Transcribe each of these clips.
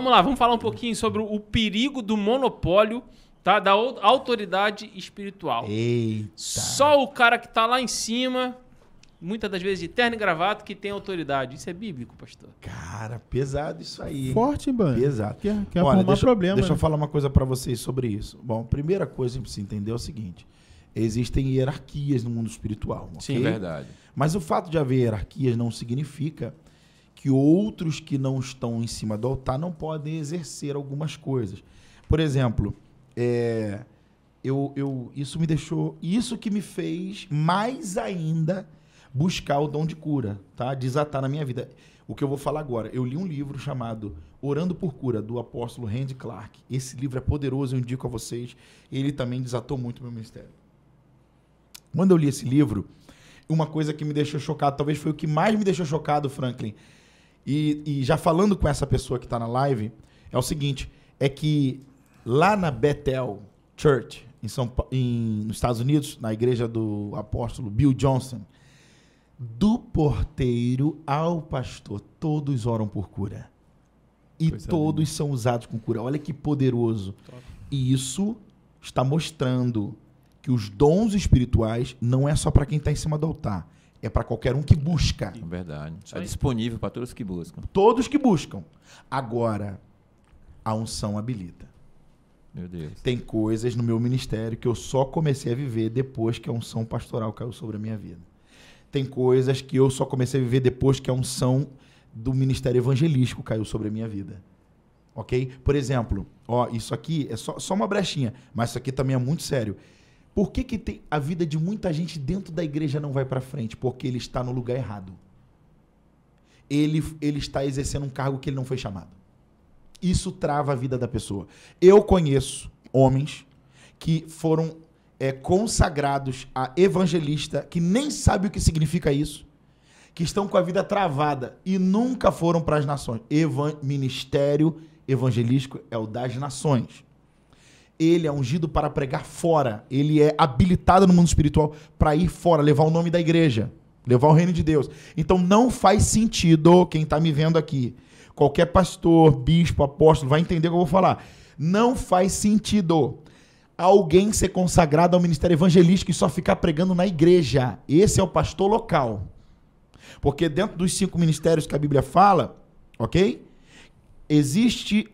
Vamos lá, vamos falar um pouquinho sobre o perigo do monopólio, tá? Da autoridade espiritual. Eita. Só o cara que tá lá em cima, muitas das vezes de terno e gravata, que tem autoridade. Isso é bíblico, pastor? Cara, pesado isso aí. Hein? Forte, mano. Pesado. Quer Olha, arrumar problema. deixa eu né? falar uma coisa pra vocês sobre isso. Bom, primeira coisa que precisa entender é o seguinte. Existem hierarquias no mundo espiritual. Sim, ok? Verdade. Mas o fato de haver hierarquias não significa que outros que não estão em cima do altar não podem exercer algumas coisas. Por exemplo, isso me deixou... Isso que me fez mais ainda buscar o dom de cura, tá? Desatar na minha vida. O que eu vou falar agora. Eu li um livro chamado Orando por Cura, do apóstolo Randy Clark. Esse livro é poderoso, eu indico a vocês. Ele também desatou muito o meu ministério. Quando eu li esse livro, uma coisa que me deixou chocado, talvez foi o que mais me deixou chocado, Franklin, e já falando com essa pessoa que está na live, é o seguinte, é que lá na Bethel Church, nos Estados Unidos, na igreja do apóstolo Bill Johnson, do porteiro ao pastor, todos oram por cura. E todos são usados com cura. Olha que poderoso. E isso está mostrando que os dons espirituais não é só para quem está em cima do altar. É para qualquer um que busca. É verdade. É disponível para todos que buscam. Todos que buscam. Agora, a unção habilita. Meu Deus. Tem coisas no meu ministério que eu só comecei a viver depois que a unção pastoral caiu sobre a minha vida. Tem coisas que eu só comecei a viver depois que a unção do ministério evangelístico caiu sobre a minha vida. Ok? Por exemplo, isso aqui é só uma brechinha, mas isso aqui também é muito sério. Por que a vida de muita gente dentro da igreja não vai para frente? Porque ele está no lugar errado. Ele está exercendo um cargo que ele não foi chamado. Isso trava a vida da pessoa. Eu conheço homens que foram consagrados a evangelista, que nem sabe o que significa isso, que estão com a vida travada e nunca foram para as nações. Ministério evangelístico é o das nações. Ele é ungido para pregar fora. Ele é habilitado no mundo espiritual para ir fora, levar o nome da igreja, levar o reino de Deus. Então não faz sentido, quem está me vendo aqui, qualquer pastor, bispo, apóstolo, vai entender o que eu vou falar. Não faz sentido alguém ser consagrado ao ministério evangelístico e só ficar pregando na igreja. Esse é o pastor local. Porque dentro dos 5 ministérios que a Bíblia fala, ok? Existe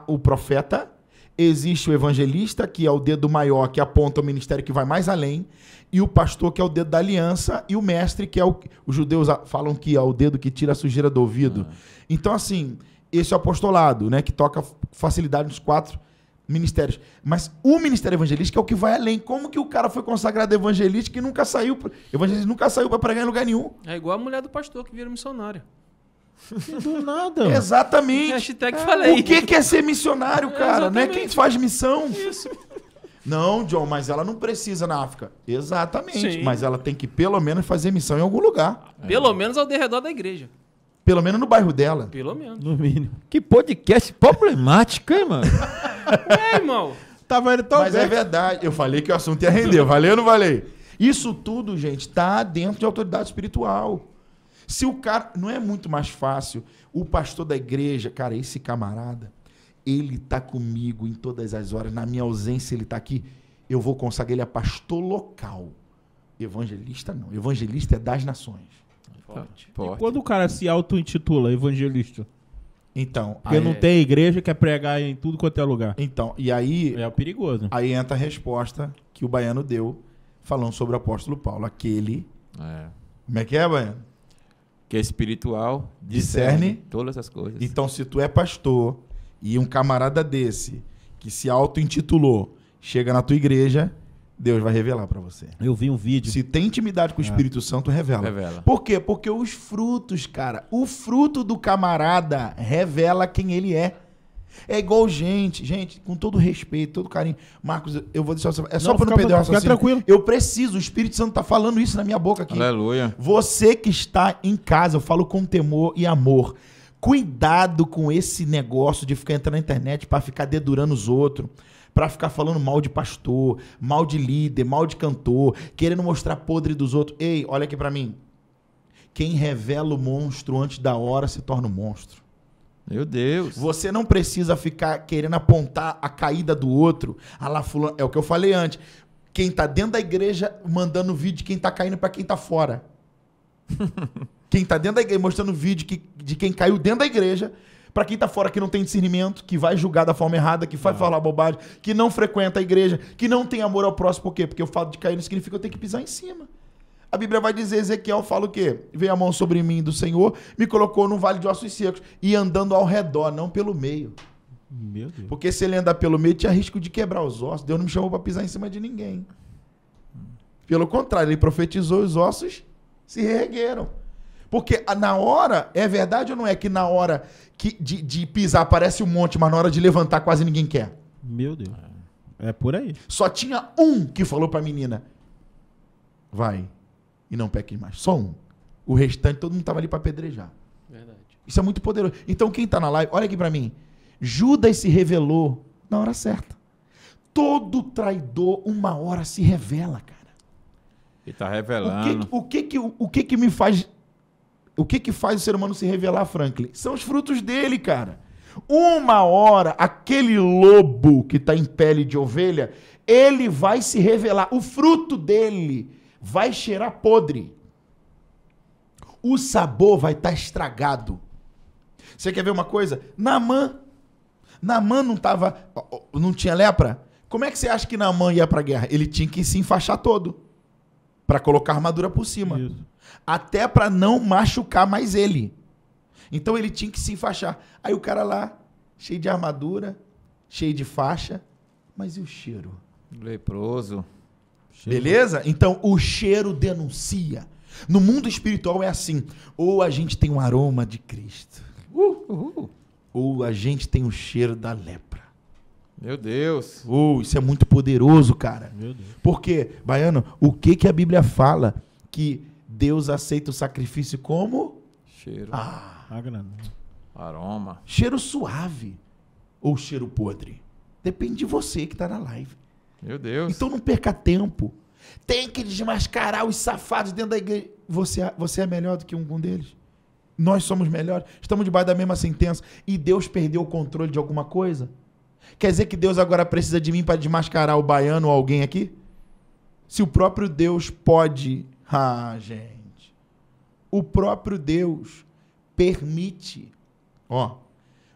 o profeta, existe o evangelista, que é o dedo maior, que aponta o ministério que vai mais além, e o pastor, que é o dedo da aliança, e o mestre, que é os judeus falam que é o dedo que tira a sujeira do ouvido. Então, assim, esse é o apostolado, né, que toca facilidade nos 4 ministérios. Mas o ministério evangelístico é o que vai além. Como que o cara foi consagrado evangelista e nunca saiu para pregar em lugar nenhum? É igual a mulher do pastor que vira missionária. Do nada. Exatamente. Hashtag falei. O que é ser missionário, cara? Não é Exatamente. quem faz missão. Isso. Não, John, mas ela não precisa na África. Exatamente. Sim. Mas ela tem que pelo menos fazer missão em algum lugar. Pelo menos ao redor da igreja. Pelo menos no bairro dela. Pelo menos. No mínimo. Que podcast problemático, hein, mano? Irmão. Tava ele tão Mas é verdade. Eu falei que o assunto ia render. Valeu ou não valei? Isso tudo, gente, tá dentro de autoridade espiritual. Se o cara... Não é muito mais fácil o pastor da igreja... Cara, esse camarada, ele tá comigo em todas as horas. Na minha ausência, ele tá aqui. Eu vou consagrar ele a pastor local. Evangelista, não. Evangelista é das nações. Forte. E quando o cara se auto-intitula evangelista? Então... Porque não tem igreja, quer pregar em tudo quanto é lugar. Então, e aí... É perigoso. Aí entra a resposta que o Baiano deu, falando sobre o apóstolo Paulo. Aquele... Como é que é, Baiano? Que é espiritual, Discerne todas as coisas. Então, se tu é pastor e um camarada desse, que se auto-intitulou, chega na tua igreja, Deus vai revelar pra você. Eu vi um vídeo. Se tem intimidade com o Espírito Santo, revela. Revela. Por quê? Porque os frutos, cara, o fruto do camarada revela quem ele é. É igual gente, com todo respeito, todo carinho. Marcos, eu vou deixar você... É só pra não perder o raciocínio. Fica tranquilo. Eu preciso, o Espírito Santo tá falando isso na minha boca aqui. Aleluia. Você que está em casa, eu falo com temor e amor. Cuidado com esse negócio de ficar entrando na internet para ficar dedurando os outros, para ficar falando mal de pastor, mal de líder, mal de cantor, querendo mostrar podre dos outros. Ei, olha aqui para mim. Quem revela o monstro antes da hora se torna um monstro. Meu Deus. Você não precisa ficar querendo apontar a caída do outro. Ah lá, fulano. É o que eu falei antes. Quem tá dentro da igreja mandando vídeo de quem tá caindo pra quem tá fora. Quem tá dentro da igreja mostrando vídeo de quem caiu dentro da igreja pra quem tá fora, que não tem discernimento, que vai julgar da forma errada, que vai falar bobagem, que não frequenta a igreja, que não tem amor ao próximo. Por quê? Porque o fato de cair não significa eu ter que pisar em cima. A Bíblia vai dizer, Ezequiel fala o quê? Veio a mão sobre mim do Senhor, me colocou num vale de ossos secos e andando ao redor, não pelo meio. Meu Deus. Porque se ele andar pelo meio, tinha risco de quebrar os ossos. Deus não me chamou para pisar em cima de ninguém. Pelo contrário, ele profetizou, os ossos se reergueram. Porque na hora, é verdade ou não é que na hora de pisar parece um monte, mas na hora de levantar quase ninguém quer? Meu Deus. É por aí. Só tinha um que falou para a menina, vai e não peque mais. Só um. O restante, todo mundo estava ali para apedrejar. Verdade. Isso é muito poderoso. Então quem está na live, olha aqui para mim. Judas se revelou na hora certa. Todo traidor, uma hora se revela, cara. Ele tá revelando. O que me faz... O que faz o ser humano se revelar, Franklin? São os frutos dele, cara. Uma hora, aquele lobo que está em pele de ovelha, ele vai se revelar. O fruto dele vai cheirar podre. O sabor vai estar estragado. Você quer ver uma coisa? Naamã não tinha lepra? Como é que você acha que Naamã ia para a guerra? Ele tinha que se enfaixar todo para colocar a armadura por cima. Isso. Até para não machucar mais ele. Então ele tinha que se enfaixar. Aí o cara lá, cheio de armadura, cheio de faixa, mas e o cheiro? Leproso. Beleza? Então o cheiro denuncia. No mundo espiritual é assim. Ou a gente tem um aroma de Cristo. Ou a gente tem o cheiro da lepra. Meu Deus. Isso é muito poderoso, cara. Meu Deus. Porque, Baiano, o que a Bíblia fala? Que Deus aceita o sacrifício como? Cheiro. Agrada. Aroma. Cheiro suave ou cheiro podre? Depende de você que está na live. Meu Deus. Então não perca tempo. Tem que desmascarar os safados dentro da igreja. Você é melhor do que um deles? Nós somos melhores. Estamos debaixo da mesma sentença. E Deus perdeu o controle de alguma coisa? Quer dizer que Deus agora precisa de mim para desmascarar o baiano ou alguém aqui? Se o próprio Deus pode... gente. O próprio Deus permite.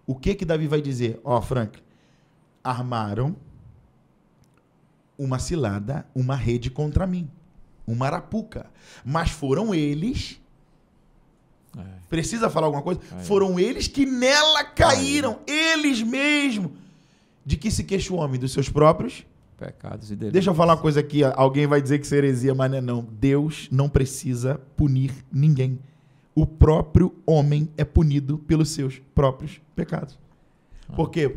O que Davi vai dizer? Frank, armaram uma cilada, uma rede contra mim. Uma arapuca. Mas foram eles... Precisa falar alguma coisa? Foram eles que nela caíram. Eles mesmos. De que se queixa o homem? Dos seus próprios... pecados e delitos. Deixa eu falar uma coisa aqui. Alguém vai dizer que isso é heresia, mas não é não. Deus não precisa punir ninguém. O próprio homem é punido pelos seus próprios pecados. Por quê?